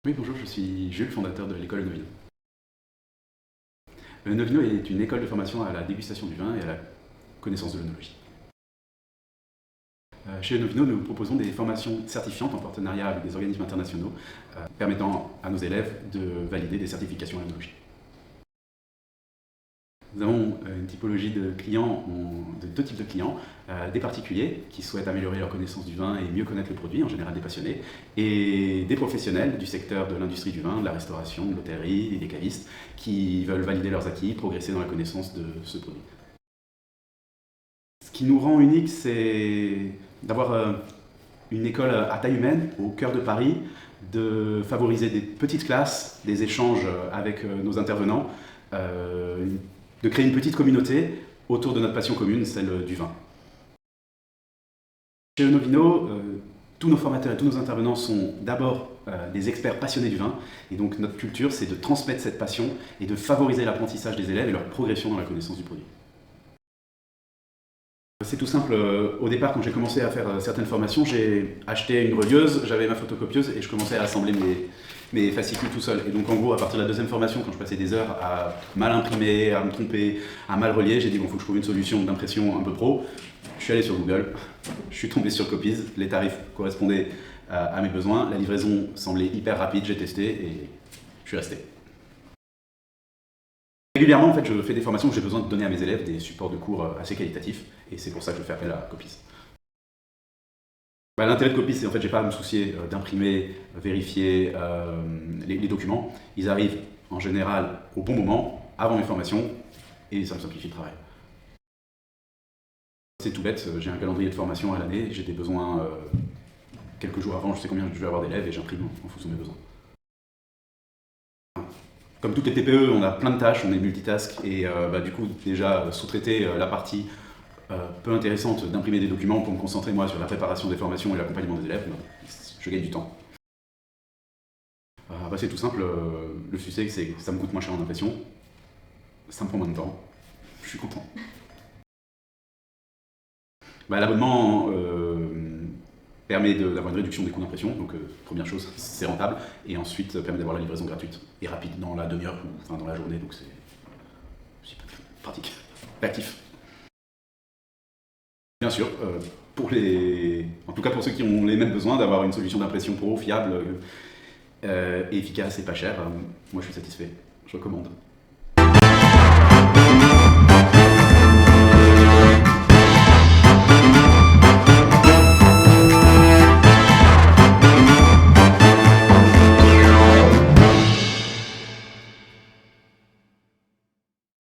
Oui, bonjour, je suis Jules, fondateur de l'école Novino. Novino est une école de formation à la dégustation du vin et à la connaissance de l'œnologie. Chez Novino, nous proposons des formations certifiantes en partenariat avec des organismes internationaux permettant à nos élèves de valider des certifications en œnologie. Nous avons une typologie de clients, de deux types de clients, des particuliers qui souhaitent améliorer leur connaissance du vin et mieux connaître le produit, en général des passionnés, et des professionnels du secteur de l'industrie du vin, de la restauration, de l'hôtellerie et des cavistes qui veulent valider leurs acquis, progresser dans la connaissance de ce produit. Ce qui nous rend unique, c'est d'avoir une école à taille humaine, au cœur de Paris, de favoriser des petites classes, des échanges avec nos intervenants, de créer une petite communauté autour de notre passion commune, celle du vin. Chez Novino, tous nos formateurs et tous nos intervenants sont d'abord des experts passionnés du vin, et donc notre culture, c'est de transmettre cette passion et de favoriser l'apprentissage des élèves et leur progression dans la connaissance du produit. C'est tout simple, au départ quand j'ai commencé à faire certaines formations, j'ai acheté une relieuse, j'avais ma photocopieuse et je commençais à assembler mes fascicules tout seul. Et donc en gros, à partir de la deuxième formation, quand je passais des heures à mal imprimer, à me tromper, à mal relier, j'ai dit bon, faut que je trouve une solution d'impression un peu pro. Je suis allé sur Google, je suis tombé sur Copies, les tarifs correspondaient à mes besoins, la livraison semblait hyper rapide, j'ai testé et je suis resté. Régulièrement, en fait, je fais des formations où j'ai besoin de donner à mes élèves des supports de cours assez qualitatifs, et c'est pour ça que je fais appel à Copies. L'intérêt de Copies, c'est en fait, j'ai pas à me soucier d'imprimer, vérifier les documents. Ils arrivent en général au bon moment, avant mes formations, et ça me simplifie le travail. C'est tout bête, j'ai un calendrier de formation à l'année, j'ai des besoins quelques jours avant, je sais combien je vais avoir d'élèves et j'imprime en fonction de mes besoins. Comme toutes les TPE, on a plein de tâches, on est multitask et du coup déjà sous-traiter la partie peu intéressante d'imprimer des documents pour me concentrer moi sur la préparation des formations et l'accompagnement des élèves, je gagne du temps. C'est tout simple, le succès c'est que ça me coûte moins cher en impression, ça me prend moins de temps, je suis content. L'abonnement permet d'avoir une réduction des coûts d'impression, donc première chose, c'est rentable, et ensuite permet d'avoir la livraison gratuite et rapide dans la demi-heure ou enfin, dans la journée, donc c'est pratique, réactif. Bien sûr, en tout cas pour ceux qui ont les mêmes besoins d'avoir une solution d'impression pro, fiable, efficace et pas chère, moi je suis satisfait, je recommande.